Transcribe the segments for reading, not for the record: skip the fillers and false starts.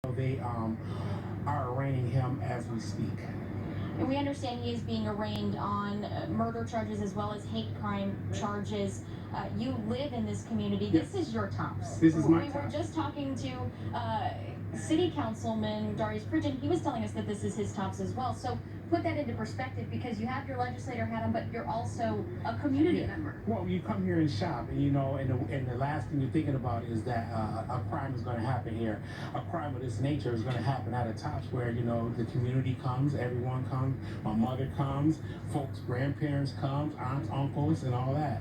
They are arraigning him as we speak. And we understand he is being arraigned on murder charges as well as hate crime charges. You live in this community. Yes. This is your tops. This is my We were tops. just talking to City Councilman Darius Pridgen. He was telling us that this is his tops as well. So put that into perspective, because you have your legislator hat on, but you're also a community member. Well, you come here and shop, and and the last thing you're thinking about is that a crime is going to happen here. A crime of this nature is going to happen at a tops where the community comes, everyone comes, my mother comes, folks, grandparents comes, aunts, uncles, and all that.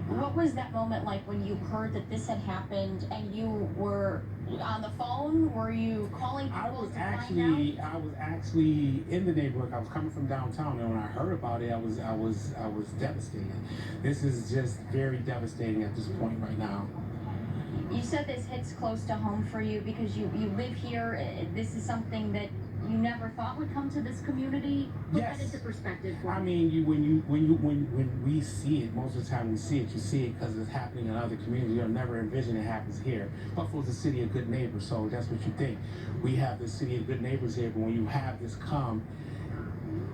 What was that moment like when you heard that this had happened and you were on the phone? Were you calling people to find out? I was actually in the neighborhood. I was coming from downtown, and when I heard about it, I was devastated. This is just very devastating at this point right now. You said this hits close to home for you because you live here. This is something that you never thought would come to this community. Put Yes. that into perspective for I me. mean, when we see it, most of the time we see it, you see it because it's happening in other communities. You'll never envision it happens here. Buffalo's a city of good neighbors, so that's what you think. We have the city of good neighbors here, but when you have this come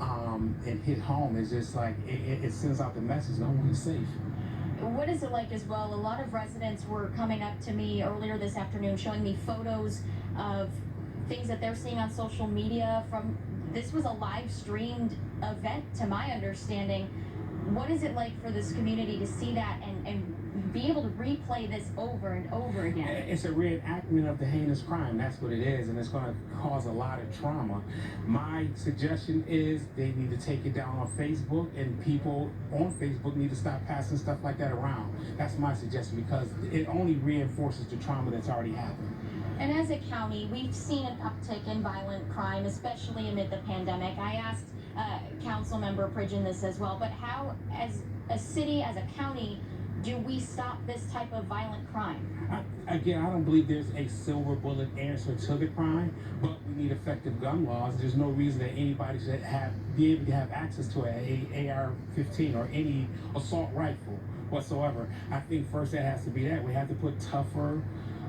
and hit home, it's just like it sends out the message: no one is safe. What is it like as well? A lot of residents were coming up to me earlier this afternoon showing me photos of things that they're seeing on social media from this was a live streamed event to my understanding. What is it like for this community to see that and be able to replay this over and over again? It's a reenactment of the heinous crime. That's what it is, and it's going to cause a lot of trauma. My suggestion is they need to take it down on Facebook, and people on Facebook need to stop passing stuff like that around. That's my suggestion, because it only reinforces the trauma that's already happened. And as a county, we've seen an uptick in violent crime, especially amid the pandemic. I asked Council Member Pridgen this as well, but how, as a city, as a county, do we stop this type of violent crime? I don't believe there's a silver bullet answer to the crime, but we need effective gun laws. There's no reason that anybody should be able to have access to an AR-15 or any assault rifle whatsoever. I think first that has to be that. We have to put tougher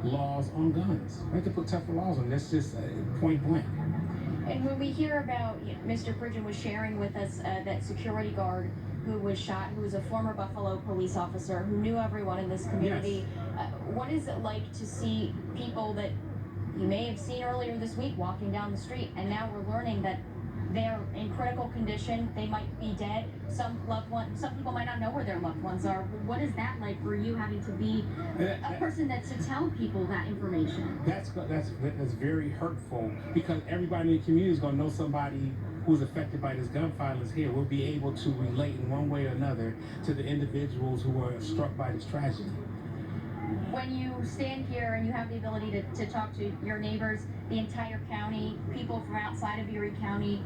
laws on guns. We have to put tougher laws on. That's just point blank. And when we hear about, Mr. Pridgen was sharing with us that security guard who was shot, who was a former Buffalo police officer, who knew everyone in this community. Yes. What is it like to see people that you may have seen earlier this week walking down the street, and now we're learning that they're in critical condition, they might be dead, some people might not know where their loved ones are. What is that like for you, having to be a person that's to tell people that information? That's very hurtful, because everybody in the community is going to know somebody who's affected by this gun violence here. We'll be able to relate in one way or another to the individuals who were struck by this tragedy. When you stand here and you have the ability to talk to your neighbors, the entire county, people from outside of Erie County,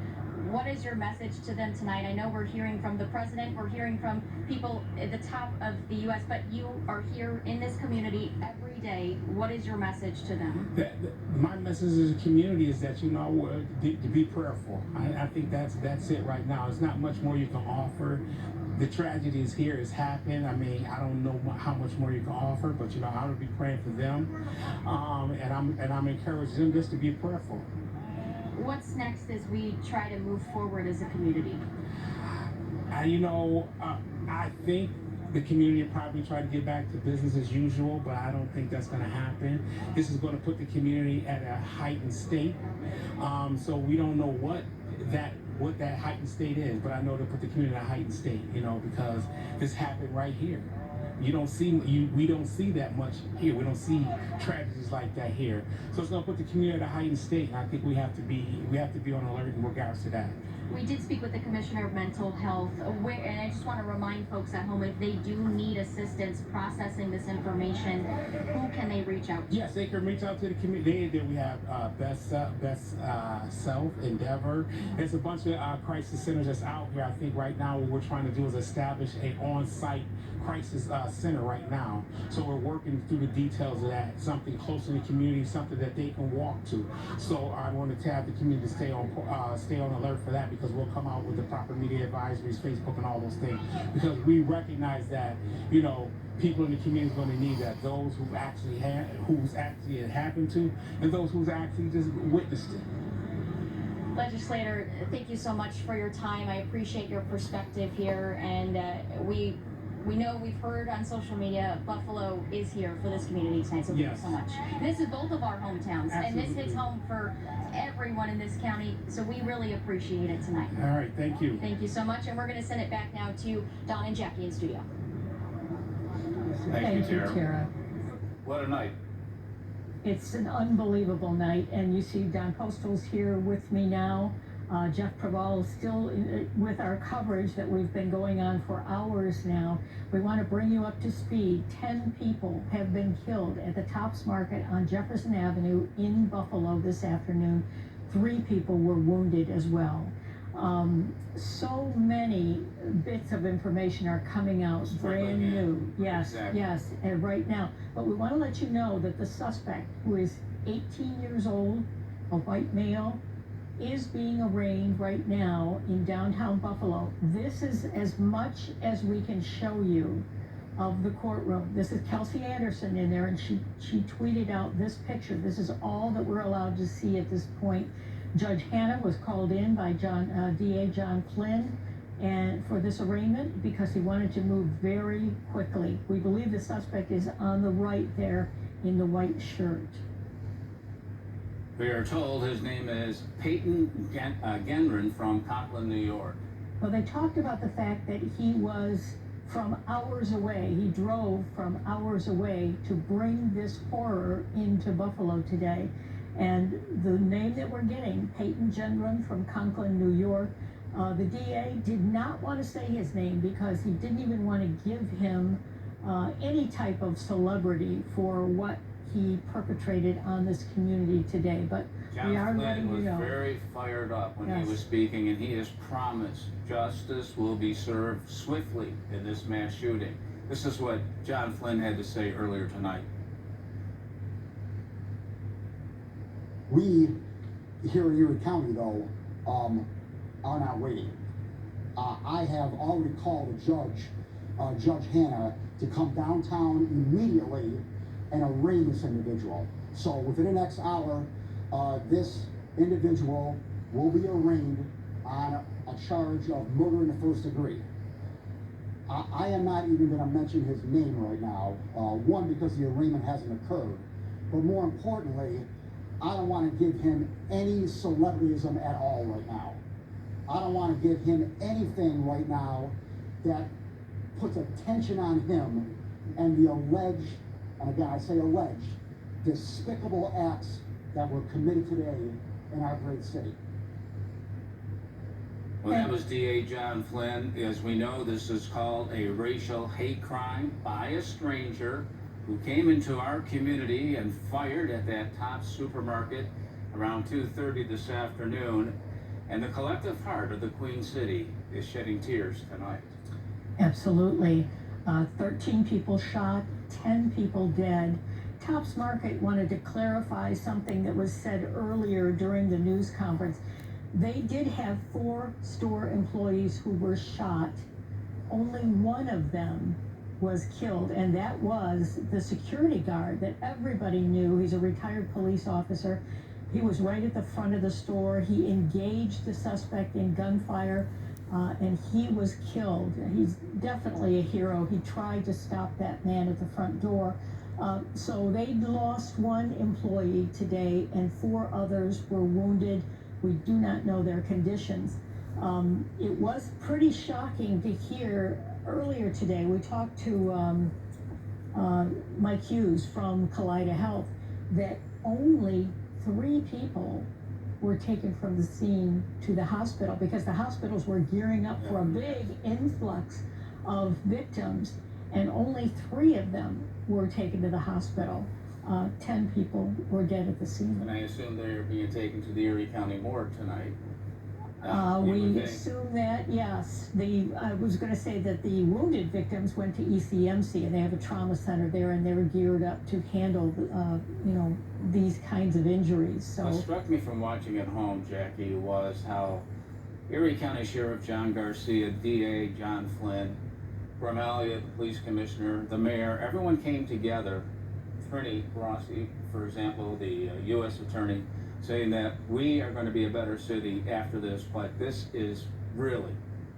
what is your message to them tonight? I know we're hearing from the president, we're hearing from people at the top of the U.S., but you are here in this community every day. What is your message to them? My message as a community is that, to be prayerful. I think that's it right now. There's not much more you can offer. The tragedy is here, it's happened. I mean, I don't know how much more you can offer, but I'm gonna be praying for them, and I'm encouraging them just to be prayerful. What's next as we try to move forward as a community? I think the community will probably try to get back to business as usual, but I don't think that's going to happen. This is going to put the community at a heightened state. So we don't know what that heightened state is, but I know to put the community at a heightened state, because this happened right here. We don't see that much here. We don't see tragedies like that here. So it's going to put the community at a heightened state, and I think we have to be on alert in regards to that. We did speak with the Commissioner of Mental Health, and I just want to remind folks at home, if they do need assistance processing this information, who can they reach out to? Yes, they can reach out to the community. We have Best Self, Endeavor. There's a bunch of crisis centers that's out here. I think right now what we're trying to do is establish an on-site crisis center right now. So we're working through the details of that, something close to the community, something that they can walk to. So I wanted to have the community stay on alert for that, because we'll come out with the proper media advisories, Facebook and all those things, because we recognize that, people in the community are going to need that. Those who actually had, who's actually it happened to, and those who's actually just witnessed it. Legislator, thank you so much for your time. I appreciate your perspective here, and we know, we've heard on social media, Buffalo is here for this community tonight, so thank you so much. This is both of our hometowns, and this hits home for everyone in this county, so we really appreciate it tonight. All right, thank you. Thank you so much, and we're going to send it back now to Don and Jackie in studio. Thank you, Tara. What a night. It's an unbelievable night, and you see Don Postal's here with me now. Jeff Preval is still with our coverage that we've been going on for hours now. We want to bring you up to speed. 10 people have been killed at the Tops Market on Jefferson Avenue in Buffalo this afternoon. 3 people were wounded as well. So many bits of information are coming out, brand new. Yes, Exactly. yes, and right now. But we want to let you know that the suspect, who is 18 years old, a white male, is being arraigned right now in downtown Buffalo. This is as much as we can show you of the courtroom. This is Kelsey Anderson in there, and she tweeted out this picture. This is all that we're allowed to see at this point. Judge Hanna was called in by DA John Flynn and for this arraignment because he wanted to move very quickly. We believe the suspect is on the right there in the white shirt. We are told his name is Peyton Genren from Conklin, New York. Well, they talked about the fact that he was from hours away. He drove from hours away to bring this horror into Buffalo today. And the name that we're getting, Peyton Genren from Conklin, New York, the DA did not want to say his name because he didn't even want to give him any type of celebrity for what he perpetrated on this community today. But John we are Flynn letting you was know. very fired up when Yes. he was speaking, and he has promised justice will be served swiftly in this mass shooting. This is what John Flynn had to say earlier tonight. We here in Erie County, though, are not waiting. I have already called Judge Hanna, to come downtown immediately and arraign this individual. So within the next hour, this individual will be arraigned on a charge of murder in the first degree. I am not even going to mention his name right now, one, because the arraignment hasn't occurred, but more importantly, I don't want to give him any celebrityism at all right now. I don't want to give him anything right now that puts attention on him and the alleged, and again I say alleged, despicable acts that were committed today in our great city. Well, that was DA John Flynn. As we know, this is called a racial hate crime by a stranger who came into our community and fired at that Tops supermarket around 2:30 this afternoon. And the collective heart of the Queen City is shedding tears tonight. Absolutely. 13 people shot, 10 people dead. Tops Market wanted to clarify something that was said earlier during the news conference. They did have 4 store employees who were shot. Only one of them was killed, and that was the security guard that everybody knew. He's a retired police officer. He was right at the front of the store. He engaged the suspect in gunfire, and he was killed. He's definitely a hero. He tried to stop that man at the front door. So they lost 1 employee today, and 4 others were wounded. We do not know their conditions. It was pretty shocking to hear earlier today. We talked to Mike Hughes from Kaleida Health that only 3 people were taken from the scene to the hospital because the hospitals were gearing up for a big influx of victims, and only 3 of them were taken to the hospital. 10 people were dead at the scene. And I assume they're being taken to the Erie County morgue tonight. We assume that, yes. I was going to say that the wounded victims went to ECMC, and they have a trauma center there, and they're geared up to handle, these kinds of injuries. So What struck me from watching at home, Jackie, was how Erie County Sheriff John Garcia, DA John Flynn, from Elliott, the police commissioner, the mayor, everyone came together. Attorney Rossi, for example, the U.S. attorney, saying that we are going to be a better city after this, but this is really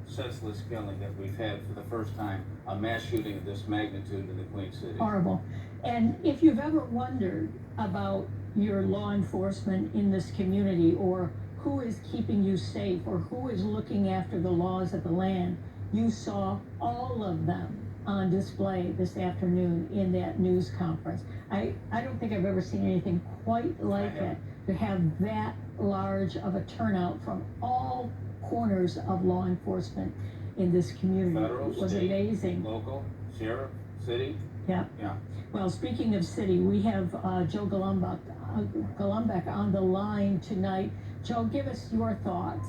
senseless killing that we've had for the first time, a mass shooting of this magnitude in the Queen City. Horrible. And if you've ever wondered about your law enforcement in this community, or who is keeping you safe, or who is looking after the laws of the land, you saw all of them on display this afternoon in that news conference. I don't think I've ever seen anything quite like it, to have that large of a turnout from all corners of law enforcement in this community. Federal, It was state, amazing. local, sheriff, city. Yeah. Yeah. Well, speaking of city, we have Joe Golumbek on the line tonight. Joe, give us your thoughts.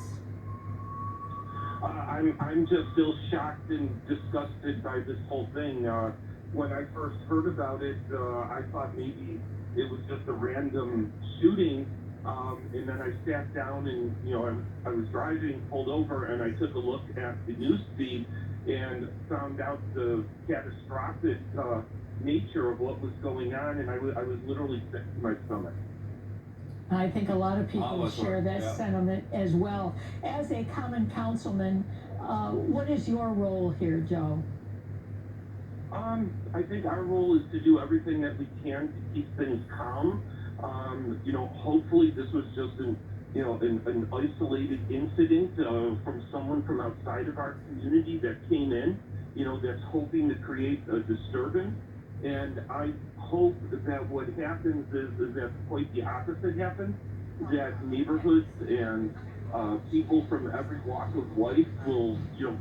I'm just still shocked and disgusted by this whole thing. When I first heard about it, I thought maybe it was just a random shooting. And then I sat down and, I was driving, pulled over, and I took a look at the news feed and found out the catastrophic nature of what was going on, and I was literally sick to my stomach. I think a lot of people share that yeah. sentiment as well. As a common councilman, what is your role here, Joe? I think our role is to do everything that we can to keep things calm. Hopefully this was just an isolated incident from someone from outside of our community that came in, that's hoping to create a disturbance. And I hope that what happens is that quite the opposite happens, that neighborhoods and people from every walk of life will,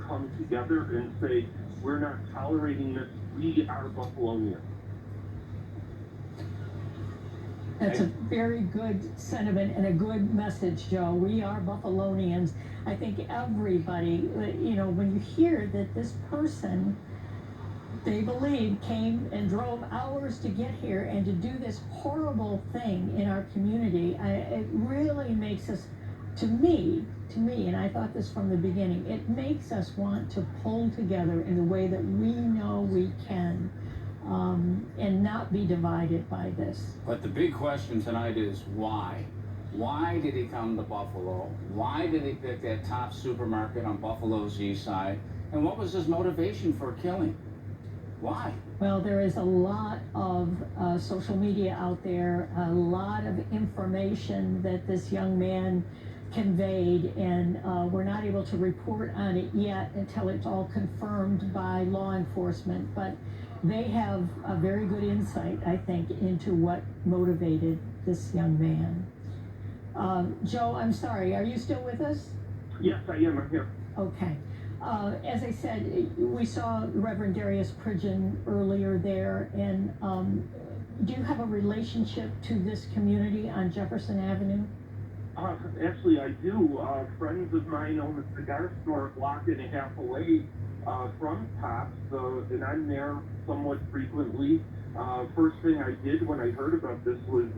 come together and say, we're not tolerating this, we are Buffalonians. That's a very good sentiment and a good message, Joe. We are Buffalonians. I think everybody, when you hear that this person, they believe, came and drove hours to get here and to do this horrible thing in our community, it really makes us, to me, and I thought this from the beginning, it makes us want to pull together in the way that we know we can, and not be divided by this. But the big question tonight is why? Why did he come to Buffalo? Why did he pick that top supermarket on Buffalo's east side? And what was his motivation for killing? Why? Well, there is a lot of social media out there, a lot of information that this young man conveyed, and we're not able to report on it yet until it's all confirmed by law enforcement. But they have a very good insight, I think, into what motivated this young man. Joe, I'm sorry, are you still with us? Yes, I am. I'm here. Okay. As I said, we saw Reverend Darius Pridgeon earlier there, and do you have a relationship to this community on Jefferson Avenue? Actually, I do. Friends of mine own a cigar store a block and a half away from Tops, and I'm there somewhat frequently. First thing I did when I heard about this was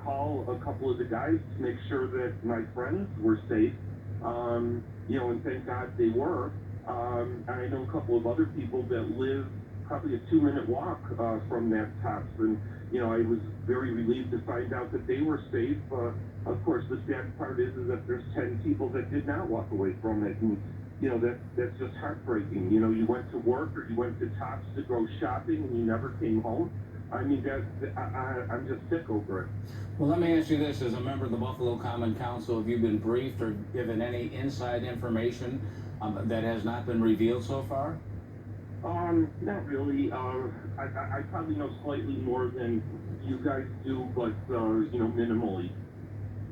call a couple of the guys to make sure that my friends were safe. And thank God they were. And I know a couple of other people that live probably a 2-minute walk from that Tops, and I was very relieved to find out that they were safe. Of course, the sad part is that there's 10 people that did not walk away from it, and that's just heartbreaking. You went to work or you went to Tops to go shopping and you never came home. I mean, I'm just sick over it. Well, let me ask you this. As a member of the Buffalo Common Council, have you been briefed or given any inside information that has not been revealed so far? Not really. I probably know slightly more than you guys do, but, minimally.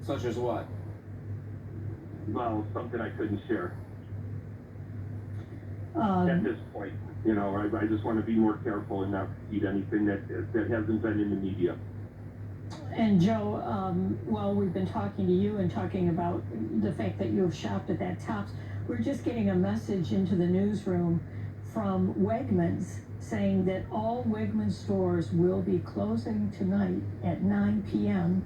Such as what? Well, something I couldn't share at this point. I just want to be more careful and not repeat anything that hasn't been in the media. And Joe, well, we've been talking to you and talking about the fact that you have shopped at that Tops. We're just getting a message into the newsroom from Wegmans saying that all Wegmans stores will be closing tonight at 9 p.m.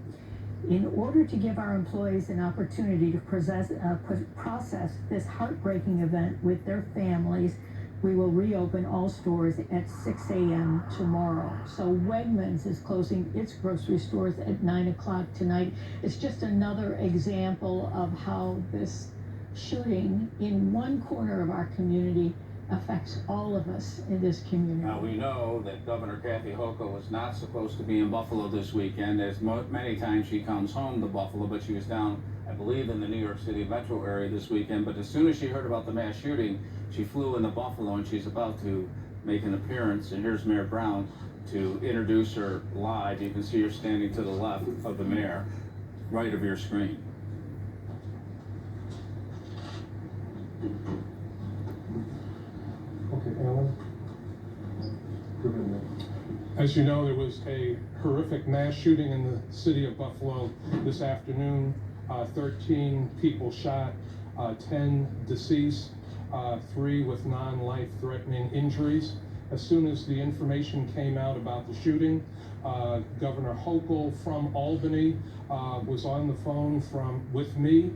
in order to give our employees an opportunity to process this heartbreaking event with their families, We will reopen all stores at 6 a.m. tomorrow. So Wegmans is closing its grocery stores at 9 o'clock tonight. It's just another example of how this shooting in one corner of our community affects all of us in this community. Now, we know that Governor Kathy Hochul was not supposed to be in Buffalo this weekend, as many times she comes home to Buffalo, but she was down, I believe, in the New York City metro area this weekend. But as soon as she heard about the mass shooting, she flew into Buffalo, and she's about to make an appearance. And here's Mayor Brown to introduce her live. You can see her standing to the left of the mayor, right of your screen. Okay, Alan. Go ahead, Nick. As you know, there was a horrific mass shooting in the city of Buffalo this afternoon. 13 people shot, 10 deceased, 3 with non-life-threatening injuries. As soon as the information came out about the shooting, Governor Hochul from Albany was on the phone with me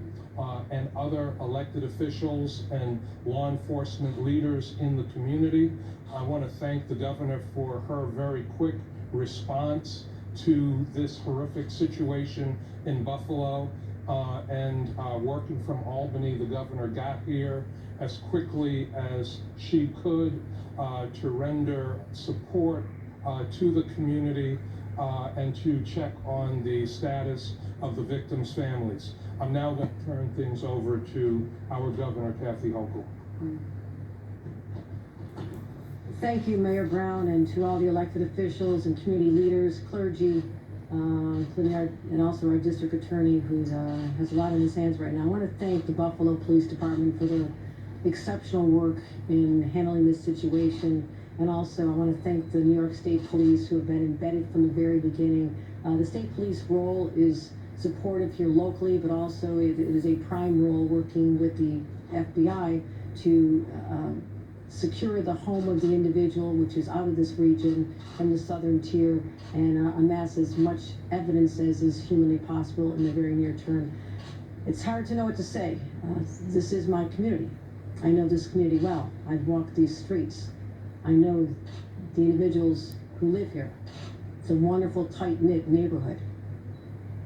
and other elected officials and law enforcement leaders in the community. I want to thank the governor for her very quick response to this horrific situation in Buffalo. And working from Albany, the governor got here as quickly as she could to render support to the community and to check on the status of the victims' families. I'm now going to turn things over to our governor, Kathy Hochul. Thank you, Mayor Brown, and to all the elected officials and community leaders, clergy, and also our district attorney, who has a lot in his hands right now. I want to thank the Buffalo Police Department for their exceptional work in handling this situation. And also, I want to thank the New York State Police, who have been embedded from the very beginning. The state police role is supportive here locally, but also it is a prime role working with the FBI to secure the home of the individual, which is out of this region from the southern tier, and amass as much evidence as is humanly possible in the very near term. It's hard to know what to say. This is my community. I know this community well. I've walked these streets. I know the individuals who live here. It's a wonderful, tight-knit neighborhood.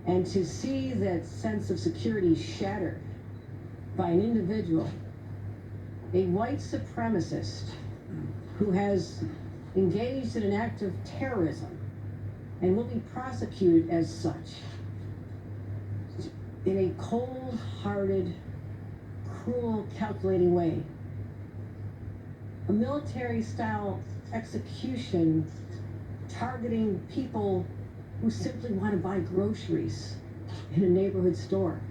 And to see that sense of security shattered by an individual, a white supremacist who has engaged in an act of terrorism and will be prosecuted as such, in a cold-hearted, cruel, calculating way. A military-style execution targeting people who simply want to buy groceries in a neighborhood store.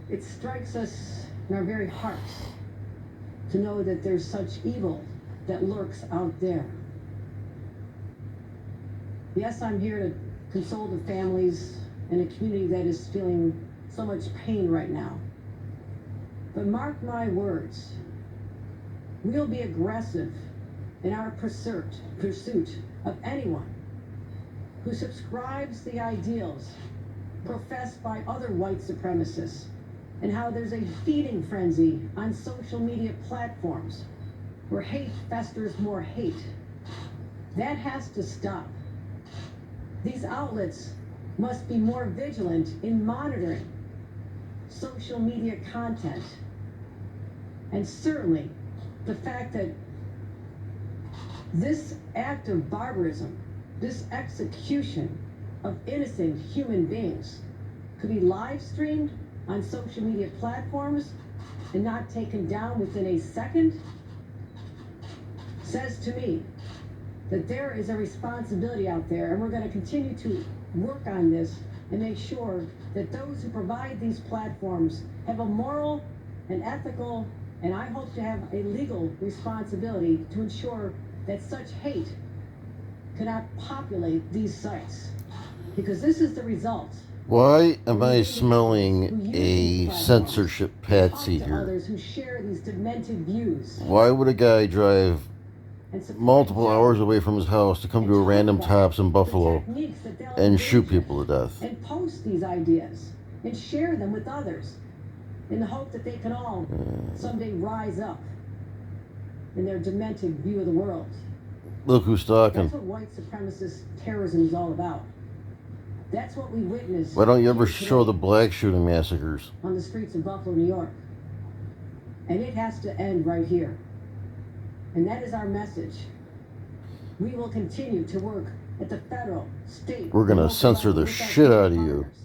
It strikes us in our very hearts to know that there's such evil that lurks out there. Yes, I'm here to console the families in a community that is feeling so much pain right now. But mark my words, we'll be aggressive in our pursuit of anyone who subscribes the ideals professed by other white supremacists, and how there's a feeding frenzy on social media platforms where hate festers more hate. That has to stop. These outlets must be more vigilant in monitoring social media content. And certainly the fact that this act of barbarism, this execution of innocent human beings, could be live streamed on social media platforms and not taken down within a second, says to me that there is a responsibility out there, and we're going to continue to work on this and make sure that those who provide these platforms have a moral and ethical, and I hope to have a legal responsibility to ensure that such hate cannot populate these sites, because this is the result. Why am I smelling a censorship Patsy here? Who share these demented views. Why would a guy drive multiple hours away from his house to come to a random Tops in Buffalo and shoot people to death? And post these ideas and share them with others in the hope that they can all someday rise up in their demented view of the world. Look who's talking. That's what white supremacist terrorism is all about. That's what we witnessed. Why don't you ever here show today the black shooting massacres? on the streets of Buffalo, New York? And it has to end right here. And that is our message. We will continue to work at the federal, state, We're gonna and local censor level the with our shit out of you. partners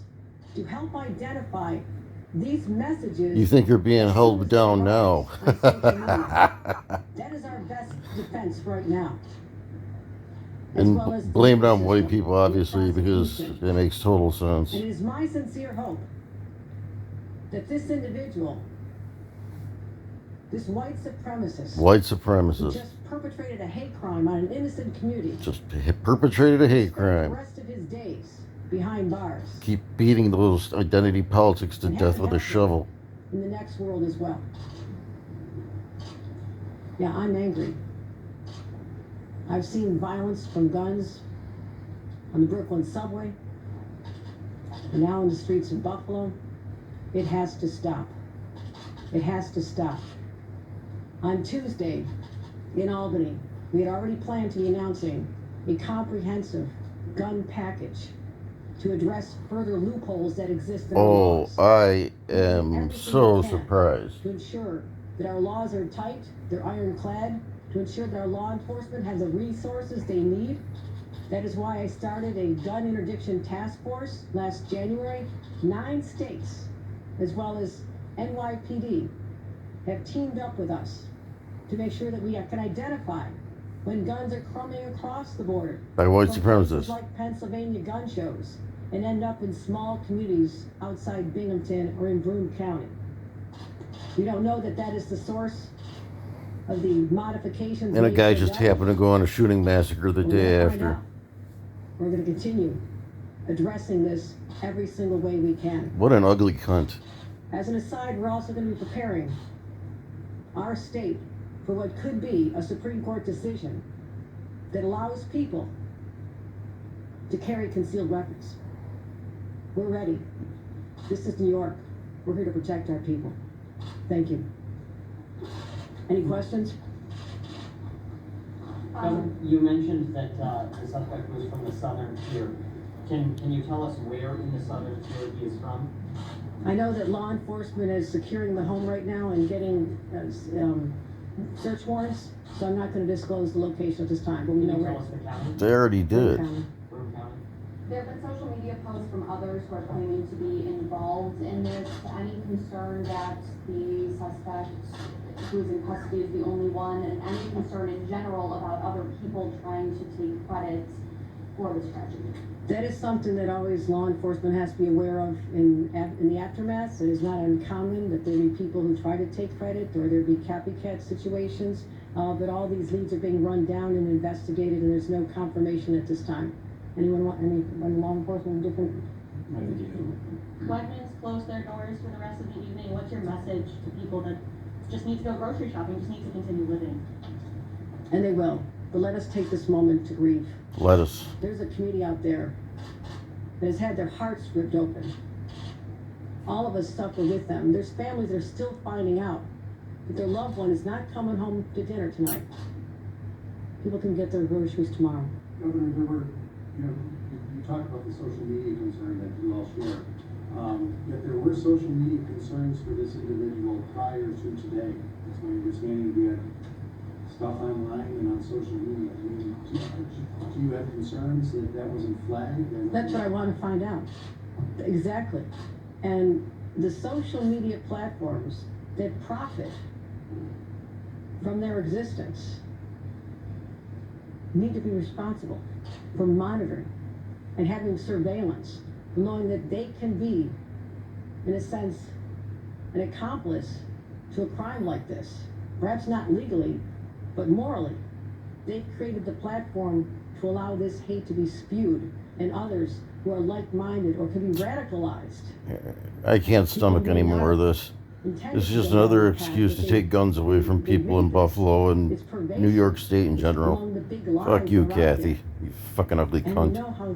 to help identify these messages. You think you're being as held soon as down they now. rise on social media. That is our best defense right now. As And well as the blame it on system white people, obviously, with because prosecution. it makes total sense. And it is my sincere hope that this individual, this white supremacist, White who supremacists just perpetrated a hate crime on an innocent community, just perpetrated a hate spend the crime. rest of his days behind bars Keep beating those identity politics to And death have with a it happen. shovel. in the next world as well. Yeah, I'm angry. I've seen violence from guns on the Brooklyn subway and now in the streets of Buffalo. It has to stop. It has to stop. On Tuesday in Albany, we had already planned to be announcing a comprehensive gun package to address further loopholes that exist in our Oh, laws. I am so surprised. To ensure that our laws are tight, they're ironclad, to ensure that our law enforcement has the resources they need. That is why I started a gun interdiction task force last January. 9 states, as well as NYPD, have teamed up with us to make sure that we can identify when guns are coming across the border By white from places supremacists. like Pennsylvania gun shows and end up in small communities outside Binghamton or in Broome County. We don't know that that is the source of the modifications. And a made guy to just guns. happened to go on a shooting massacre the We're day gonna find after. out. We're going to continue addressing this every single way we can. What an ugly cunt. As an aside, we're also going to be preparing our state for what could be a Supreme Court decision that allows people to carry concealed weapons. We're ready. This is New York. We're here to protect our people. Thank you. Any questions? You mentioned that the suspect was from the southern tier. Can you tell us where in the southern tier he is from? I know that law enforcement is securing the home right now and getting search warrants, so I'm not going to disclose the location at this time, but we Can know you where. tell us the county? They already did. Broome County? There have been social media posts from others who are claiming to be involved in this. Any concern that the suspect who is in custody is the only one, and any concern in general about other people trying to take credit for this tragedy? That is something that always law enforcement has to be aware of in the aftermath. It is not uncommon that there be people who try to take credit or there be copycat situations, but all these leads are being run down and investigated, and there's no confirmation at this time. Anyone law enforcement different? Wegmans close their doors for the rest of the evening. What's your message to people that just need to go grocery shopping, just need to continue living? And they will. But let us take this moment to grieve. Lettuce. There's a community out there that has had their hearts ripped open. All of us suffer with them. There's families that are still finding out that their loved one is not coming home to dinner tonight. People can get their groceries tomorrow. Governor, there were, you talked about the social media concern that you all share. Yet there were social media concerns for this individual prior to today. It's my understanding we had stuff online and on social media. I mean, do you have concerns that that wasn't flagged? That's what I want to find out. Exactly. And the social media platforms that profit from their existence need to be responsible for monitoring and having surveillance, knowing that they can be, in a sense, an accomplice to a crime like this. Perhaps not legally, but morally. They've created the platform to allow this hate to be spewed, and others who are like-minded or can be radicalized. I can't stomach any more of this. This is just another excuse to take guns away from people in Buffalo and New York State in general. Fuck you, Kathy. You fucking ugly And we cunt. know how